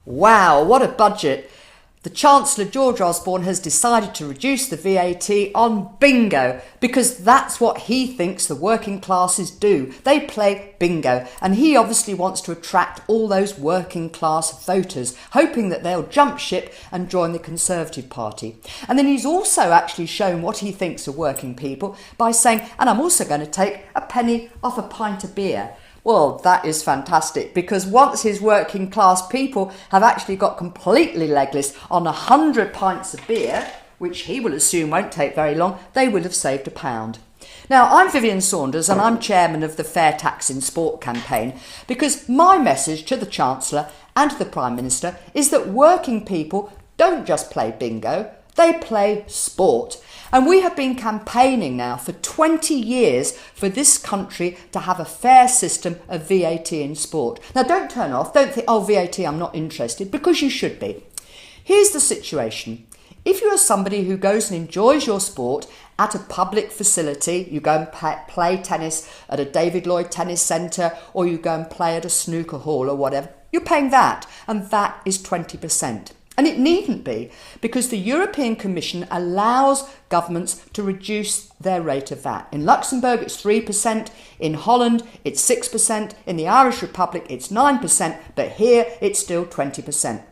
Wow, what a budget. The Chancellor George Osborne has decided to reduce the VAT on bingo because that's what he thinks the working classes do. They play bingo, and he obviously wants to attract all those working class voters, hoping that they'll jump ship and join the Conservative Party. And then he's also actually shown what he thinks of working people by saying, and I'm also going to take a penny off a pint of beer. Well, that is fantastic, because once his working class people have actually got completely legless on 100 pints of beer, which he will assume won't take very long, they will have saved £1. Now, I'm Vivian Saunders and I'm chairman of the Fair Tax in Sport campaign, because my message to the Chancellor and to the Prime Minister is that working people don't just play bingo, they play sport. And we have been campaigning now for 20 years for this country to have a fair system of VAT in sport. Now, don't turn off, don't think, oh, VAT, I'm not interested, because you should be. Here's the situation. If you are somebody who goes and enjoys your sport at a public facility, you go and play tennis at a David Lloyd Tennis Centre, or you go and play at a snooker hall or whatever, you're paying that, and that is 20%. And it needn't be, because the European Commission allows governments to reduce their rate of VAT. In Luxembourg, it's 3%. In Holland, it's 6%. In the Irish Republic, it's 9%. But here, it's still 20%.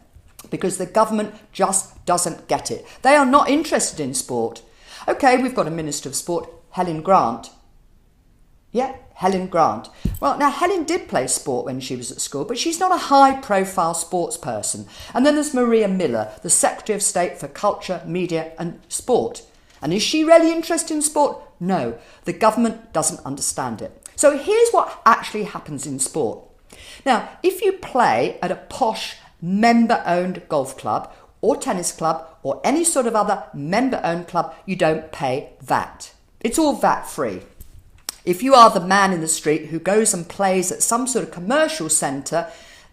Because the government just doesn't get it. They are not interested in sport. OK, we've got a Minister of Sport, Helen Grant. Yeah, Helen Grant. Well, now, Helen did play sport when she was at school, but she's not a high-profile sports person. And then there's Maria Miller, the Secretary of State for Culture, Media and Sport. And is she really interested in sport? No, the government doesn't understand it. So here's what actually happens in sport. Now, if you play at a posh, member-owned golf club or tennis club or any sort of other member-owned club, you don't pay VAT. It's all VAT-free. If you are the man in the street who goes and plays at some sort of commercial centre,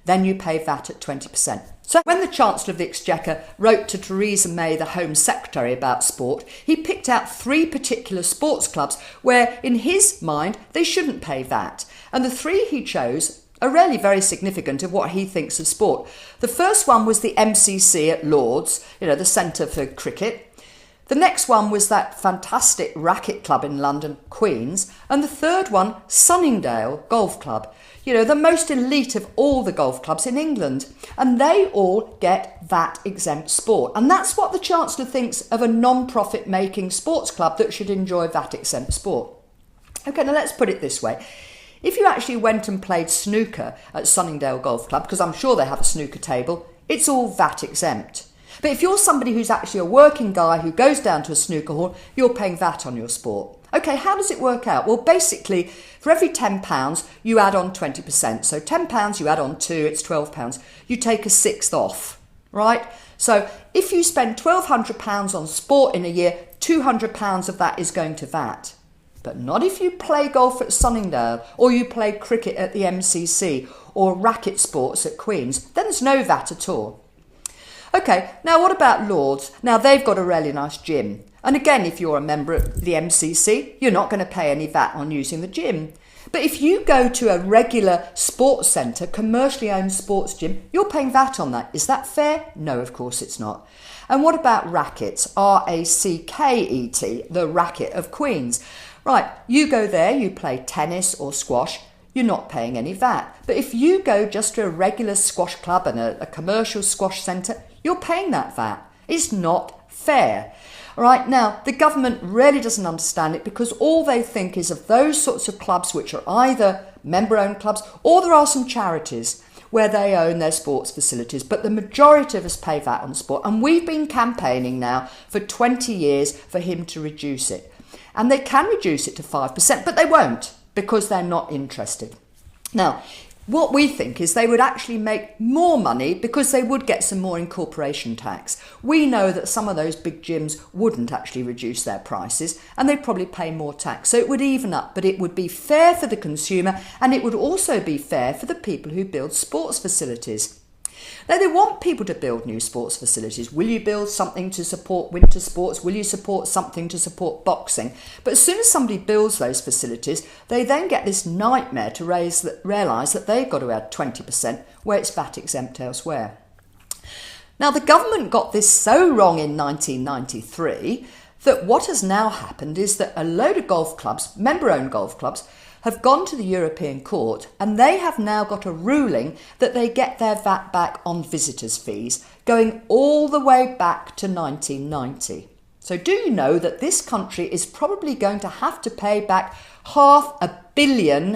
then you pay VAT at 20%. So when the Chancellor of the Exchequer wrote to Theresa May, the Home Secretary, about sport, he picked out 3 particular sports clubs where, in his mind, they shouldn't pay VAT. And the 3 he chose are really very significant of what he thinks of sport. The first one was the MCC at Lords, the Centre for Cricket. The next one was that fantastic racket club in London, Queen's. And the third one, Sunningdale Golf Club. The most elite of all the golf clubs in England. And they all get VAT-exempt sport. And that's what the Chancellor thinks of a non-profit making sports club that should enjoy VAT-exempt sport. OK, now let's put it this way. If you actually went and played snooker at Sunningdale Golf Club, because I'm sure they have a snooker table, it's all VAT-exempt. But if you're somebody who's actually a working guy who goes down to a snooker hall, you're paying VAT on your sport. OK, how does it work out? Well, basically, for every £10, you add on 20%. So £10, you add on 2, it's £12. You take a sixth off, right? So if you spend £1,200 on sport in a year, £200 of that is going to VAT. But not if you play golf at Sunningdale, or you play cricket at the MCC, or racket sports at Queen's. Then there's no VAT at all. OK, now what about Lords? Now, they've got a really nice gym. And again, if you're a member of the MCC, you're not going to pay any VAT on using the gym. But if you go to a regular sports centre, commercially owned sports gym, you're paying VAT on that. Is that fair? No, of course it's not. And what about rackets? R-A-C-K-E-T, the racket of Queen's. Right, you go there, you play tennis or squash, you're not paying any VAT. But if you go just to a regular squash club and a commercial squash centre, you're paying that VAT. It's not fair. All right, now, the government really doesn't understand it, because all they think is of those sorts of clubs which are either member-owned clubs, or there are some charities where they own their sports facilities. But the majority of us pay VAT on sport, and we've been campaigning now for 20 years for him to reduce it. And they can reduce it to 5%, but they won't, because they're not interested. Now, what we think is they would actually make more money because they would get some more incorporation tax. We know that some of those big gyms wouldn't actually reduce their prices, and they'd probably pay more tax. So it would even up, but it would be fair for the consumer, and it would also be fair for the people who build sports facilities. Now, they want people to build new sports facilities. Will you build something to support winter sports? Will you support something to support boxing? But as soon as somebody builds those facilities, they then get this nightmare to realise that they've got to add 20% where it's VAT exempt elsewhere. Now, the government got this so wrong in 1993 that what has now happened is that a load of golf clubs, member-owned golf clubs, have gone to the European Court and they have now got a ruling that they get their VAT back on visitors' fees, going all the way back to 1990. So do you know that this country is probably going to have to pay back £500 million,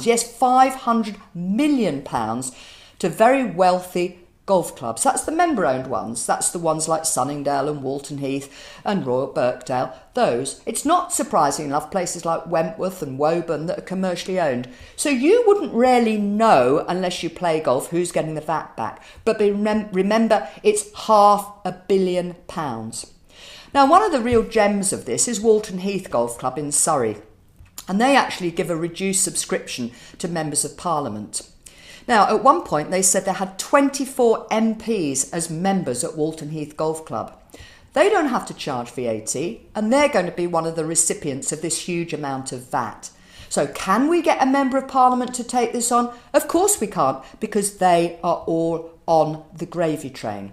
yes, £500 million to very wealthy golf clubs. That's the member-owned ones. That's the ones like Sunningdale and Walton Heath and Royal Birkdale. Those. It's not surprising enough places like Wentworth and Woburn that are commercially owned. So you wouldn't really know unless you play golf who's getting the VAT back. But remember, it's £500 million. Now, one of the real gems of this is Walton Heath Golf Club in Surrey. And they actually give a reduced subscription to members of Parliament. Now, at one point, they said they had 24 MPs as members at Walton Heath Golf Club. They don't have to charge VAT, and they're going to be one of the recipients of this huge amount of VAT. So can we get a Member of Parliament to take this on? Of course we can't, because they are all on the gravy train.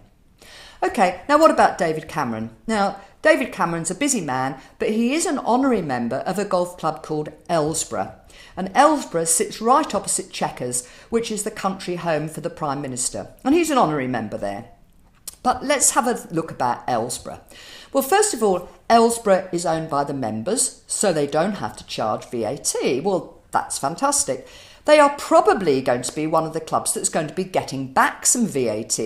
OK, now what about David Cameron? Now, David Cameron's a busy man, but he is an honorary member of a golf club called Ellsborough. And Ellsborough sits right opposite Chequers, which is the country home for the Prime Minister. And he's an honorary member there. But let's have a look about Ellsborough. Well, first of all, Ellsborough is owned by the members, so they don't have to charge VAT. Well, that's fantastic. They are probably going to be one of the clubs that's going to be getting back some VAT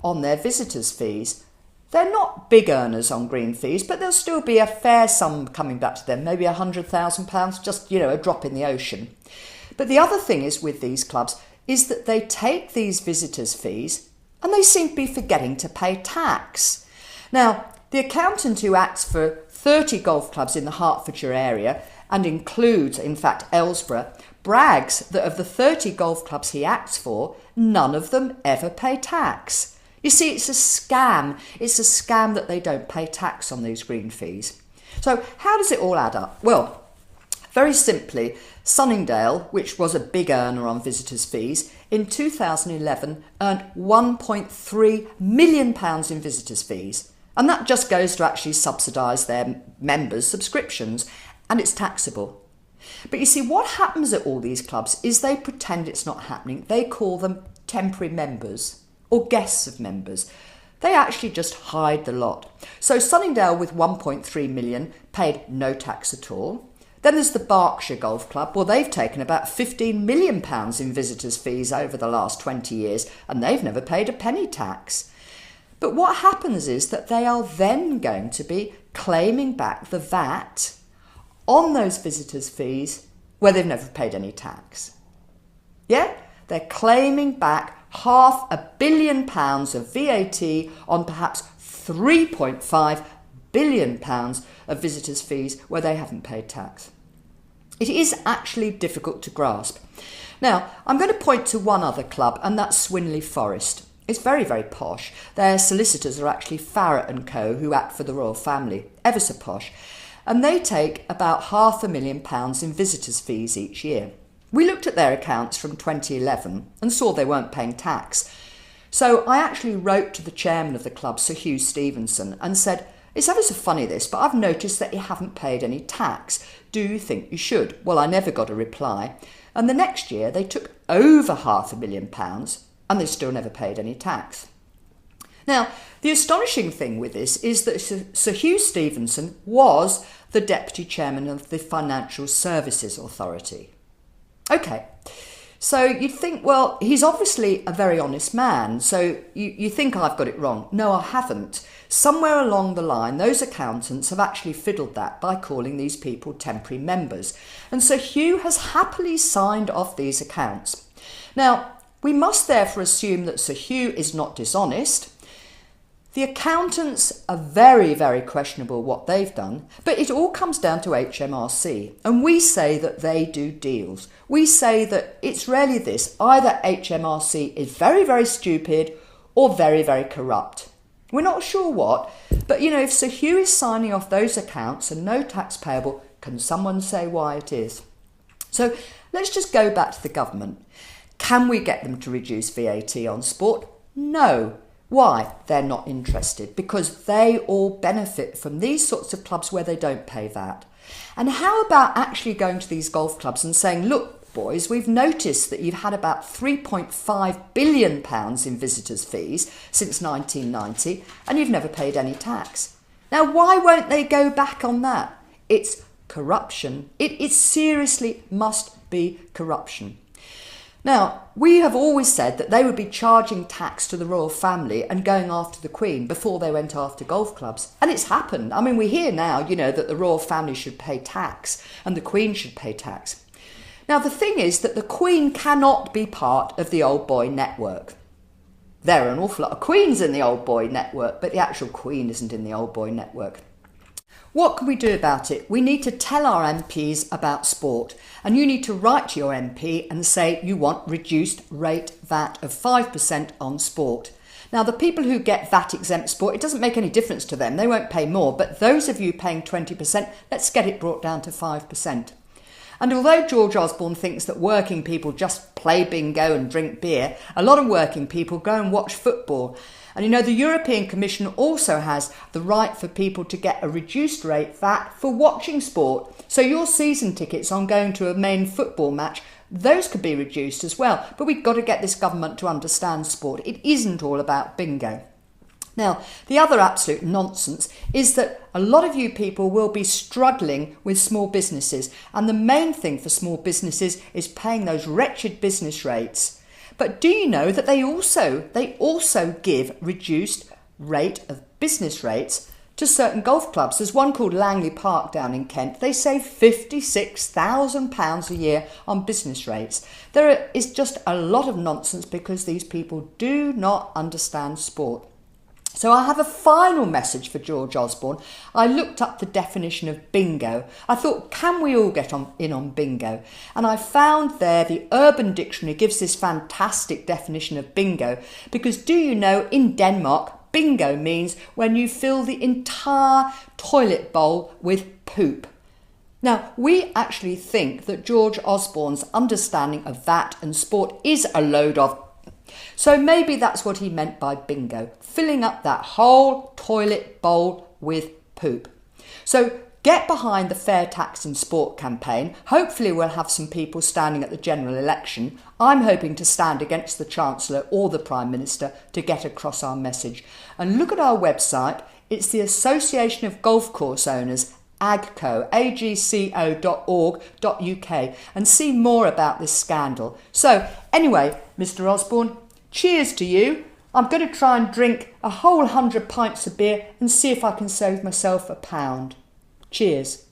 on their visitors' fees. They're not big earners on green fees, but there'll still be a fair sum coming back to them, maybe £100,000, just, a drop in the ocean. But the other thing is with these clubs is that they take these visitors' fees and they seem to be forgetting to pay tax. Now, the accountant who acts for 30 golf clubs in the Hertfordshire area and includes, in fact, Ellsborough, brags that of the 30 golf clubs he acts for, none of them ever pay tax. You see, it's a scam. It's a scam that they don't pay tax on these green fees. So how does it all add up? Well, very simply, Sunningdale, which was a big earner on visitors' fees, in 2011 earned £1.3 million in visitors' fees. And that just goes to actually subsidise their members' subscriptions, and it's taxable. But you see, what happens at all these clubs is they pretend it's not happening. They call them temporary members or guests of members. They actually just hide the lot. So Sunningdale with 1.3 million paid no tax at all. Then there's the Berkshire Golf Club. Well, they've taken about £15 million in visitors' fees over the last 20 years, and they've never paid a penny tax. But what happens is that they are then going to be claiming back the VAT on those visitors' fees where they've never paid any tax. Yeah? They're claiming back £500 million of VAT on perhaps £3.5 billion of visitors' fees where they haven't paid tax. It is actually difficult to grasp. Now, I'm going to point to one other club, and that's Swinley Forest. It's very, very posh. Their solicitors are actually Farratt & Co., who act for the royal family, ever so posh. And they take about £500,000 in visitors' fees each year. We looked at their accounts from 2011 and saw they weren't paying tax. So I actually wrote to the chairman of the club, Sir Hugh Stevenson, and said, "It's ever so funny this, but I've noticed that you haven't paid any tax. Do you think you should?" Well, I never got a reply. And the next year they took over £500,000 and they still never paid any tax. Now, the astonishing thing with this is that Sir Hugh Stevenson was the deputy chairman of the Financial Services Authority. OK, so you'd think, well, he's obviously a very honest man, so you think I've got it wrong. No, I haven't. Somewhere along the line, those accountants have actually fiddled that by calling these people temporary members. And Sir Hugh has happily signed off these accounts. Now, we must therefore assume that Sir Hugh is not dishonest. The accountants are very, very questionable what they've done, but it all comes down to HMRC, and we say that they do deals. We say that it's really this: either HMRC is very, very stupid or very, very corrupt. We're not sure what, but if Sir Hugh is signing off those accounts and no tax payable, can someone say why it is? So let's just go back to the government. Can we get them to reduce VAT on sport? No. Why? They're not interested because they all benefit from these sorts of clubs where they don't pay VAT. And how about actually going to these golf clubs and saying, look, boys, we've noticed that you've had about £3.5 billion in visitors' fees since 1990 and you've never paid any tax. Now, why won't they go back on that? It's corruption. It seriously must be corruption. Now, we have always said that they would be charging tax to the royal family and going after the Queen before they went after golf clubs. And it's happened. I mean, we hear now, that the royal family should pay tax and the Queen should pay tax. Now, the thing is that the Queen cannot be part of the old boy network. There are an awful lot of Queens in the old boy network, but the actual Queen isn't in the old boy network. What can we do about it? We need to tell our MPs about sport, and you need to write to your MP and say you want reduced rate VAT of 5% on sport. Now, the people who get VAT exempt sport, it doesn't make any difference to them. They won't pay more, but those of you paying 20%, let's get it brought down to 5%. And although George Osborne thinks that working people just play bingo and drink beer, a lot of working people go and watch football. And the European Commission also has the right for people to get a reduced rate VAT for watching sport. So your season tickets on going to a main football match, those could be reduced as well. But we've got to get this government to understand sport. It isn't all about bingo. Now, the other absolute nonsense is that a lot of you people will be struggling with small businesses. And the main thing for small businesses is paying those wretched business rates. But do you know that they also give reduced rate of business rates to certain golf clubs? There's one called Langley Park down in Kent. They save £56,000 a year on business rates. There is just a lot of nonsense because these people do not understand sport. So I have a final message for George Osborne. I looked up the definition of bingo. I thought, can we all get in on bingo? And I found there the Urban Dictionary gives this fantastic definition of bingo because do you know in Denmark, bingo means when you fill the entire toilet bowl with poop. Now, we actually think that George Osborne's understanding of that and sport is a load of. So maybe that's what he meant by bingo, filling up that whole toilet bowl with poop. So get behind the Fair Tax in Sport campaign. Hopefully we'll have some people standing at the general election. I'm hoping to stand against the Chancellor or the Prime Minister to get across our message. And look at our website. It's the Association of Golf Course Owners, agco.org.uk, and see more about this scandal. So anyway, Mr Osborne, cheers to you. I'm going to try and drink a whole 100 pints of beer and see if I can save myself £1. Cheers.